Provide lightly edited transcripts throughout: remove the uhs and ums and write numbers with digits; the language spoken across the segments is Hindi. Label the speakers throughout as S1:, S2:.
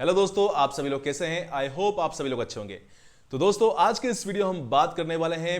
S1: हेलो दोस्तों, आप सभी लोग कैसे हैं? आई होप आप सभी लोग अच्छे होंगे। तो दोस्तों, आज के इस वीडियो हम बात करने वाले हैं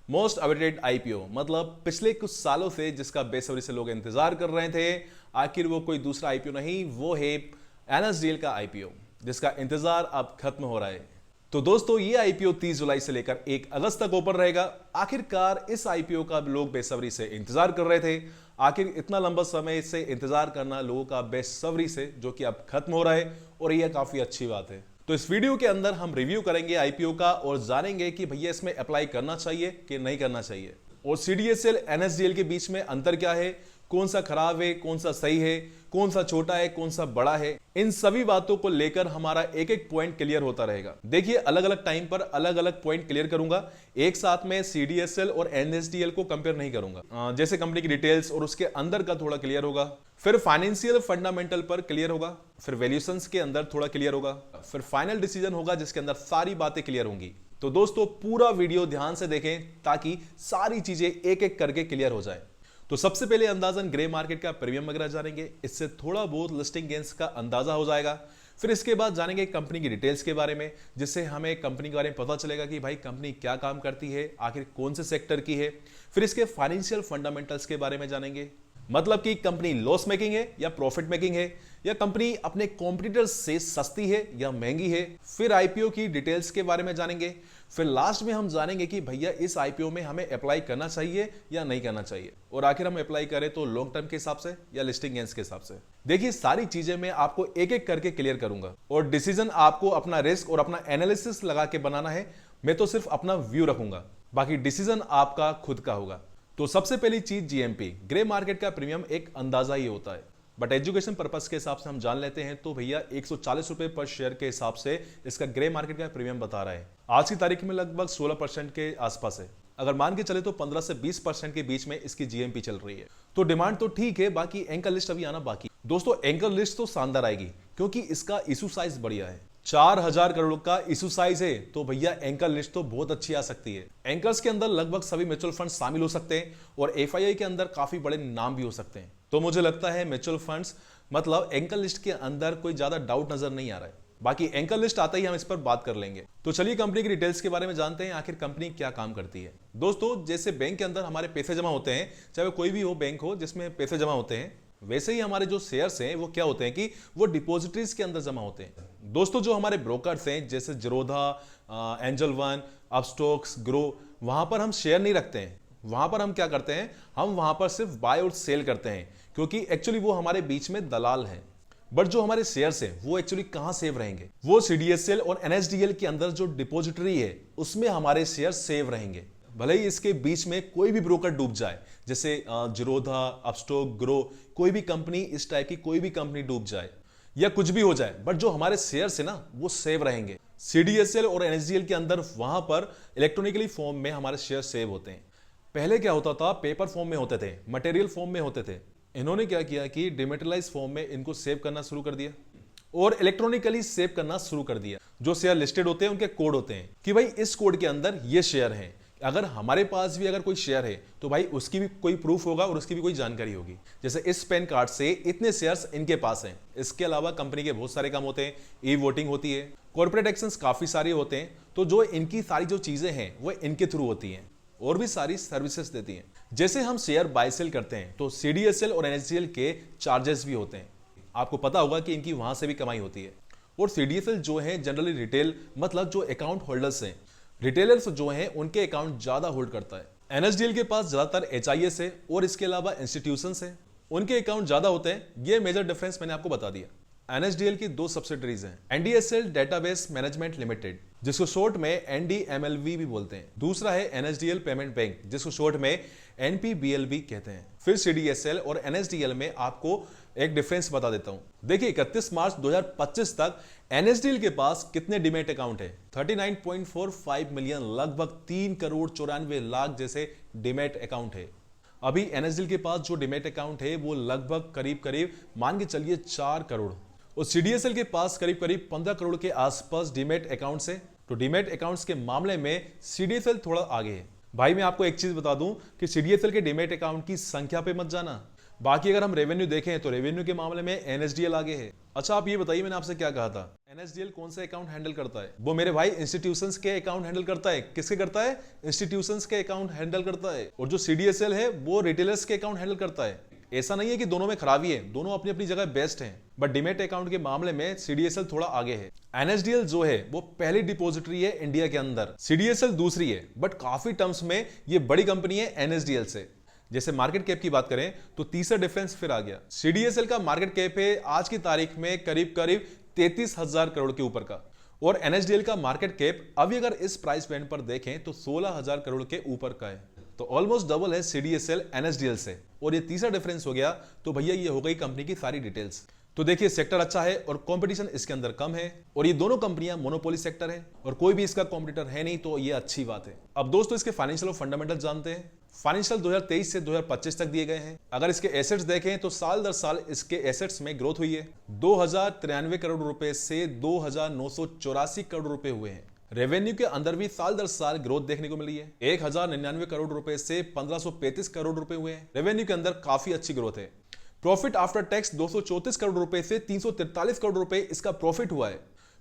S1: मोस्ट अवेटेड आईपीओ, मतलब पिछले कुछ सालों से जिसका बेसब्री से लोग इंतजार कर रहे थे। आखिर वो कोई दूसरा आईपीओ नहीं, वो है एनएसडीएल का आईपीओ, जिसका इंतजार अब खत्म हो रहा है। तो दोस्तों, ये आईपीओ 30 जुलाई से लेकर 1 अगस्त तक ओपन रहेगा। आखिरकार इस आईपीओ का लोग बेसब्री से इंतजार कर रहे थे। आखिर इतना लंबा समय से इंतजार करना लोगों का बेसब्री से, जो कि अब खत्म हो रहा है, और यह काफी अच्छी बात है। तो इस वीडियो के अंदर हम रिव्यू करेंगे आईपीओ का और जानेंगे कि भैया इसमें अप्लाई करना चाहिए कि नहीं करना चाहिए, और सीडीएसएल एनएसडीएल के बीच में अंतर क्या है, कौन सा खराब है, कौन सा सही है, कौन सा छोटा है, कौन सा बड़ा है। इन सभी बातों को लेकर हमारा एक एक पॉइंट क्लियर होता रहेगा। देखिए, अलग अलग टाइम पर अलग अलग पॉइंट क्लियर करूंगा। एक साथ में सीडीएसएल और एनएसडीएल को कंपेयर नहीं करूंगा। जैसे कंपनी की डिटेल्स और उसके अंदर का थोड़ा क्लियर होगा, फिर फाइनेंशियल फंडामेंटल पर क्लियर होगा, फिर वैल्यूएशंस के अंदर थोड़ा क्लियर होगा, फिर फाइनल डिसीजन होगा जिसके अंदर सारी बातें क्लियर होंगी। तो दोस्तों, पूरा वीडियो ध्यान से देखें ताकि सारी चीजें एक एक करके क्लियर हो जाए। तो सबसे पहले अंदाजन ग्रे मार्केट का प्रीमियम वगैरह जानेंगे, इससे थोड़ा बहुत लिस्टिंग गेंस का अंदाजा हो जाएगा। फिर इसके बाद जानेंगे कंपनी की डिटेल्स के बारे में, जिससे हमें कंपनी के बारे में पता चलेगा कि भाई कंपनी क्या काम करती है, आखिर कौन से सेक्टर की है। फिर इसके फाइनेंशियल फंडामेंटल्स के बारे में जानेंगे, मतलब कि कंपनी लॉस मेकिंग है या प्रॉफिट मेकिंग है, या कंपनी अपने कॉम्पिटिटर्स से सस्ती है या महंगी है। फिर आईपीओ की डिटेल्स के बारे में जानेंगे। फिर लास्ट में हम जानेंगे कि भैया इस आईपीओ में हमें अप्लाई करना चाहिए या नहीं करना चाहिए, और आखिर हम अप्लाई करें तो लॉन्ग टर्म के हिसाब से या लिस्टिंग गेंस के हिसाब से। देखिए, सारी चीजें मैं आपको एक एक करके क्लियर करूंगा, और डिसीजन आपको अपना रिस्क और अपना एनालिसिस लगा के बनाना है। मैं तो सिर्फ अपना व्यू रखूंगा, बाकी डिसीजन आपका खुद का होगा। तो सबसे पहली चीज जीएमपी, ग्रे मार्केट का प्रीमियम एक अंदाजा ही होता है, बट एजुकेशन पर्पस के हिसाब से हम जान लेते हैं। तो भैया 140 रुपए पर शेयर के हिसाब से इसका ग्रे मार्केट का प्रीमियम बता रहा है। आज की तारीख में लगभग 16% के आसपास है। अगर मान के चले तो 15 से 20% के बीच में इसकी जीएमपी चल रही है। तो डिमांड तो ठीक है, बाकी एंकर लिस्ट अभी आना बाकी। दोस्तों, एंकर लिस्ट तो शानदार आएगी, क्योंकि इसका इशू साइज बढ़िया है। 4000 करोड़ का इशू साइज है, तो भैया एंकर लिस्ट तो बहुत अच्छी आ सकती है। एंकर्स के अंदर लगभग सभी म्यूचुअल फंड शामिल हो सकते हैं, और एफआईआई के अंदर काफी बड़े नाम भी हो सकते हैं। तो मुझे लगता है म्यूचुअल फंड्स मतलब एंकर लिस्ट के अंदर कोई ज्यादा डाउट नजर नहीं आ रहा है। बाकी एंकर लिस्ट आता ही हम इस पर बात कर लेंगे। तो चलिए कंपनी की डिटेल्स के बारे में जानते हैं, आखिर कंपनी क्या काम करती है। दोस्तों, जैसे बैंक के अंदर हमारे पैसे जमा होते हैं, चाहे वो कोई भी हो बैंक हो जिसमें पैसे जमा होते हैं, वैसे ही हमारे जो शेयर्स हैं वो क्या होते हैं कि वो डिपॉजिटरीज के अंदर जमा होते हैं। दोस्तों, जो हमारे ब्रोकर्स हैं जैसे Zerodha, angel one, Upstox, grow, वहां पर हम शेयर नहीं रखते हैं। वहां पर हम क्या करते हैं, हम वहां पर सिर्फ बाय और सेल करते हैं, क्योंकि एक्चुअली वो हमारे बीच में दलाल हैं। बट जो हमारे शेयर्स हैं वो एक्चुअली कहां सेव रहेंगे, वो सीडीएसएल और एनएसडीएल के अंदर जो डिपॉजिटरी है उसमें हमारे शेयर सेव रहेंगे। भले ही इसके बीच में कोई भी ब्रोकर डूब जाए, जैसे जीरोधा, अपस्टॉक, ग्रो, कोई भी कंपनी, इस टाइप की कोई भी कंपनी डूब जाए या कुछ भी हो जाए, बट जो हमारे शेयर्स है ना वो सेव रहेंगे। सीडीएसएल और एनएसडीएल के अंदर वहां पर इलेक्ट्रॉनिकली फॉर्म में हमारे शेयर सेव होते हैं। पहले क्या होता था, पेपर फॉर्म में होते थे, मटेरियल फॉर्म में होते थे। इन्होंने क्या किया कि डिमेटलाइज फॉर्म में इनको सेव करना शुरू कर दिया और इलेक्ट्रॉनिकली सेव करना शुरू कर दिया। जो शेयर लिस्टेड होते हैं उनके कोड होते हैं कि भाई इस कोड के अंदर ये शेयर हैं। अगर हमारे पास भी अगर कोई शेयर है तो भाई उसकी भी कोई प्रूफ होगा और उसकी भी कोई जानकारी होगी। जैसे इस पैन कार्ड से इतने शेयर्स इनके पास हैं। इसके अलावा कंपनी के बहुत सारे काम होते हैं, ई वोटिंग होती है, कॉर्पोरेट एक्शंस काफी सारे होते हैं। तो जो इनकी सारी जो चीजें हैं वो इनके थ्रू होती हैं, और भी सारी सर्विसेज देती हैं। जैसे हम शेयर बाय सेल करते हैं तो सीडीएसएल और एनएसडीएल के चार्जेस भी होते हैं। आपको पता होगा कि इनकी वहां से भी कमाई होती है। और सीडीएसएल जो है जनरली रिटेल, मतलब जो अकाउंट होल्डर्स हैं, रिटेलर्स जो हैं उनके अकाउंट ज्यादा होल्ड करता है। एनएसडीएल के पास ज्यादातर एचआईएस है और इसके अलावा इंस्टीट्यूशंस हैं, उनके अकाउंट ज्यादा होते हैं। ये मेजर डिफरेंस मैंने आपको बता दिया। एनएसडीएल की 2 सब्सिडरीज हैं, एनडीएसएल डेटाबेस मैनेजमेंट लिमिटेड, जिसको शॉर्ट में एनडीएमएलवी भी बोलते हैं। दूसरा है एनएसडीएल पेमेंट बैंक, जिसको शॉर्ट में एनपीबीएल भी कहते हैं। फिर सीडीएसएल और एनएसडीएल में आपको एक डिफरेंस बता देता हूं। देखिए, 31 मार्च 2025 तक एनएसडीएल के पास कितने डीमैट अकाउंट है? 39.45 मिलियन, लगभग 3 करोड़ 94 लाख जैसे डीमैट अकाउंट है। अभी एनएसडीएल के पास जो डीमैट अकाउंट है वो लगभग करीब मान के चलिए 4 करोड़, और सीडीएसएल के पास करीब 15 करोड़ के आसपास डीमैट अकाउंट्स है। तो डीमैट अकाउंट्स के मामले में सीडीएसएल थोड़ा आगे है। भाई, मैं आपको एक चीज बता दूं कि सीडीएसएल के डीमैट अकाउंट की संख्या पे मत जाना, बाकी अगर हम रेवेन्यू देखें तो रेवेन्यू के मामले में एनएसडीएल आगे है। अच्छा, आप ये बताइए, मैंने आपसे क्या कहा था, एनएसडीएल कौन सा अकाउंट हैंडल करता है? वो मेरे भाई इंस्टीट्यूशंस के अकाउंट हैंडल करता है। किसके करता है? इंस्टीट्यूशंस के अकाउंट हैंडल करता है। और जो सीडीएसएल है वो रिटेलर्स के अकाउंट हैंडल करता है। ऐसा नहीं है कि दोनों में खराबी है, दोनों अपनी अपनी जगह बेस्ट हैं, बट डीमैट अकाउंट के मामले में सीडीएसएल थोड़ा आगे है। एनएसडीएल जो है वो पहली डिपॉजिटरी है इंडिया के अंदर, सीडीएसएल दूसरी है, बट काफी टर्म्स में ये बड़ी कंपनी है एनएसडीएल से। जैसे मार्केट कैप की बात करें तो तीसरा डिफरेंस फिर आ गया। सीडीएसएल का मार्केट कैप है आज की तारीख में करीब करीब 33,000 करोड़ के ऊपर का, और एनएसडीएल का मार्केट कैप अभी अगर इस प्राइस बैंड पर देखें तो 16,000 करोड़ के ऊपर का है। तो ऑलमोस्ट डबल है सीडीएसएल एनएसडीएल से। और ये तीसरा डिफरेंस हो गया, तो भैया ये हो गई कंपनी की सारी डिटेल्स। तो देखिए सेक्टर अच्छा है और कंपटीशन इसके अंदर कम है, और ये दोनों कंपनियां मोनोपोली सेक्टर है और कोई भी इसका कॉम्पिटिटर है नहीं, तो ये अच्छी बात है। अब दोस्तों इसके फाइनेंशियल और फंडामेंटल जानते हैं। फाइनेंशियल 2023 से 2025 तक दिए गए हैं। अगर इसके एसेट्स देखें तो साल दर साल इसके एसेट्स में ग्रोथ हुई है। 2093 करोड़ रुपए से 2,984 करोड़ रुपए हुए हैं। रेवेन्यू के अंदर भी साल दर साल ग्रोथ देखने को मिली है। 1,099 करोड़ रुपए से 1,535 करोड़ रुपए हुए हैं। रेवेन्यू के अंदर काफी अच्छी ग्रोथ है। प्रॉफिट आफ्टर टैक्स 234 करोड़ रुपए से 343 करोड़ रुपए इसका प्रॉफिट हुआ है।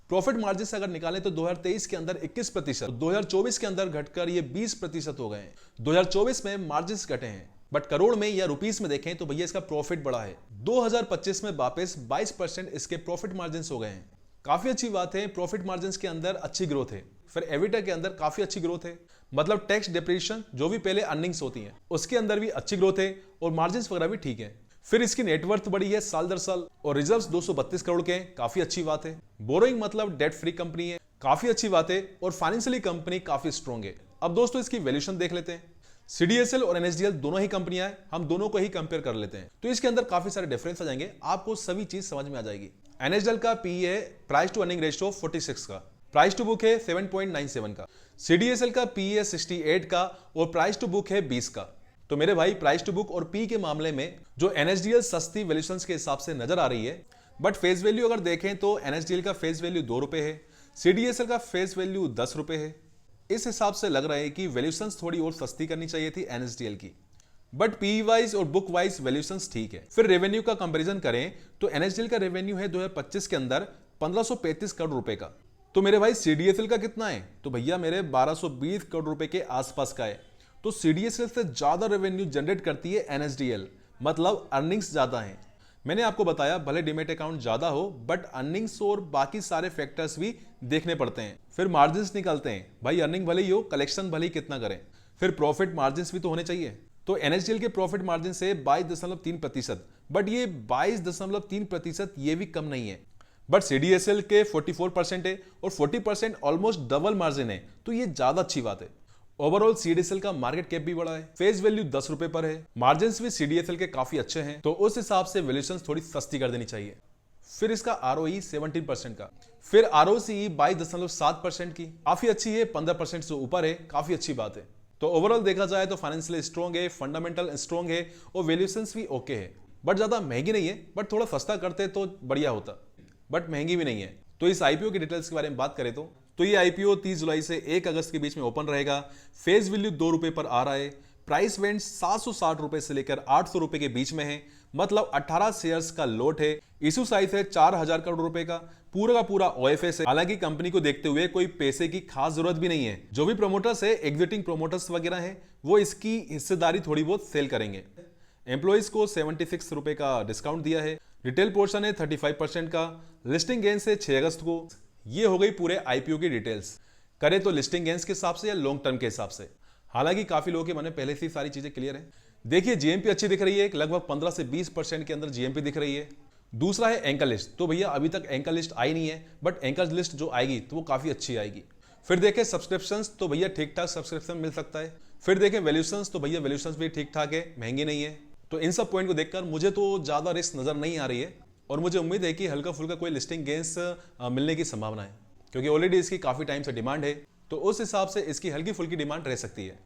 S1: प्रॉफिट मार्जिन से अगर निकालें तो 2023 के अंदर 21%, 2024 के अंदर घटकर ये 20% हो गए हैं। 2024 में मार्जिन घटे हैं, बट करोड़ में या रुपीस में देखें तो भैया इसका प्रॉफिट बढ़ा है। 2025 में वापस 22% इसके प्रॉफिट मार्जिन हो गए हैं। काफी अच्छी बात है, प्रॉफिट मार्जिन के अंदर अच्छी ग्रोथ है। फिर एबिटा के अंदर काफी अच्छी ग्रोथ है, मतलब टैक्स डिप्रेशन जो भी पहले अर्निंग्स होती हैं उसके अंदर भी अच्छी ग्रोथ है, और मार्जिन वगैरह भी ठीक है। फिर इसकी नेटवर्थ बढ़ी है साल दर साल, और रिजर्व्स 232 करोड़ के हैं, काफी अच्छी बात है। बोरोइंग मतलब डेट फ्री कंपनी है, काफी अच्छी बात है, और फाइनेंशियली कंपनी काफी स्ट्रॉन्ग है। अब दोस्तों इसकी वैल्यूएशन देख लेते हैं। सीडीएसएल और एनएसडीएल दोनों ही कंपनियां हैं, हम दोनों को ही कंपेयर कर लेते हैं, तो इसके अंदर काफी सारे डिफरेंस आ जाएंगे, आपको सभी चीज समझ में आ जाएगी। एनएसडीएल का पीई है प्राइस टू अर्निंग रेशियो 46 का, प्राइस टू बुक है 7.97 का। सीडीएसएल का पीई है 68 का, और प्राइस टू बुक है 20 का। तो मेरे भाई प्राइस टू बुक और पी के मामले में जो एनएसडीएल सस्ती वैल्यूएशंस के हिसाब से नजर आ रही है, बट फेस वैल्यू अगर देखें तो एनएसडीएल का फेस वैल्यू 2 रुपए है, सीडीएसएल का फेस वैल्यू 10 रुपए है। इस हिसाब से लग रहा है कि वैल्यूएशंस थोड़ी और सस्ती करनी चाहिए थी एनएसडीएल की, बट पी वाइज और बुक वाइज वैल्यूएशंस ठीक है। फिर रेवेन्यू का कंपैरिजन करें तो एनएसडीएल का रेवेन्यू है 2025 के अंदर 1535 करोड़ रुपए का। तो मेरे भाई सीडीएसएल का कितना है? तो भैया मेरे 1220 करोड़ रुपए के आसपास का है। तो सीडीएसएल से ज्यादा रेवेन्यू जनरेट करती है एनएसडीएल, मतलब अर्निंग्स ज्यादा हैं। मैंने आपको बताया भले डीमैट अकाउंट ज्यादा हो, बट अर्निंग्स और बाकी सारे फैक्टर्स भी देखने पड़ते हैं। फिर मार्जिन्स निकलते हैं, भाई अर्निंग भले ही हो, कलेक्शन भले ही कितना करें, फिर प्रॉफिट मार्जिन्स भी तो होने चाहिए। तो एनएसडीएल के प्रॉफिट मार्जिन से 22.3%, बट ये 22.3% ये भी कम नहीं है। बट सीडीएसएल के 44% है, और 40% ऑलमोस्ट डबल मार्जिन है, तो ये ज्यादा अच्छी बात है। ओवरऑल सीडीएसएल का मार्केट कैप भी बड़ा है, फेस वैल्यू 10 रुपए पर है, मार्जिन्स भी सीडीएसएल के काफी अच्छे हैं, तो उस हिसाब से वैल्यूएशंस थोड़ी सस्ती कर देनी चाहिए। फिर इसका आरओई 17% का, फिर आरओसी 22.7% की, काफी अच्छी है, 15% से ऊपर है, काफी अच्छी बात है। तो ओवरऑल देखा जाए तो फाइनेंशियल स्ट्रॉन्ग है, फंडामेंटल स्ट्रॉन्ग है, और वैल्यूएशंस भी ओके है, बट ज्यादा महंगी नहीं है, बट थोड़ा सस्ता करते तो बढ़िया होता, बट महंगी भी नहीं है। तो इस आईपीओ की डिटेल्स के बारे में बात करें तो ये आईपीओ 30 जुलाई से 1 अगस्त के बीच में ओपन रहेगा। फेस वैल्यू 2 रुपए पर आ रहा है। प्राइस वेंट 760 रुपए से लेकर 800 रुपए के बीच में है, मतलब 18 शेयर्स का लोट है। इशू साइज है 4000 करोड़ रुपए का, पूरा का पूरा ओएफएस है। हालांकि कंपनी को देखते हुए कोई पैसे की खास जरूरत भी नहीं है। जो भी प्रोमोटर्स है, एग्जिटिंग प्रोमोटर्स वगैरह है, वो इसकी हिस्सेदारी थोड़ी बहुत सेल करेंगे। एम्प्लॉइज को 76 रुपए का डिस्काउंट दिया है। रिटेल पोर्शन है 35% का। लिस्टिंग गेन से 6 अगस्त को। ये हो गई पूरे आईपीओ की डिटेल्स। करें तो लिस्टिंग गेन्स के हिसाब से या लॉन्ग टर्म के हिसाब से। हालांकि काफी लोगों के मन में पहले से ही सारी चीजें क्लियर है। देखिए जीएमपी अच्छी दिख रही है, लगभग 15 से 20% के अंदर जीएमपी दिख रही है। दूसरा है एंकर लिस्ट। तो भैया अभी तक एंकर लिस्ट आई नहीं है, बट एंकर लिस्ट जो आएगी तो वो काफी अच्छी आएगी। फिर देखें सब्सक्रिप्शंस, तो भैया ठीक ठाक सब्सक्रिप्शन मिल सकता है। फिर देखें वैल्यूएशंस, तो भैया वैल्यूएशंस भी ठीक ठाक है, महंगी नहीं है। तो इन सब पॉइंट को देखकर मुझे तो ज्यादा रिस्क नजर नहीं आ रही है, और मुझे उम्मीद है कि हल्का फुल्का कोई लिस्टिंग गेन्स मिलने की संभावना है, क्योंकि ऑलरेडी इसकी काफी टाइम से डिमांड है। तो उस हिसाब से इसकी हल्की फुल्की डिमांड रह सकती है।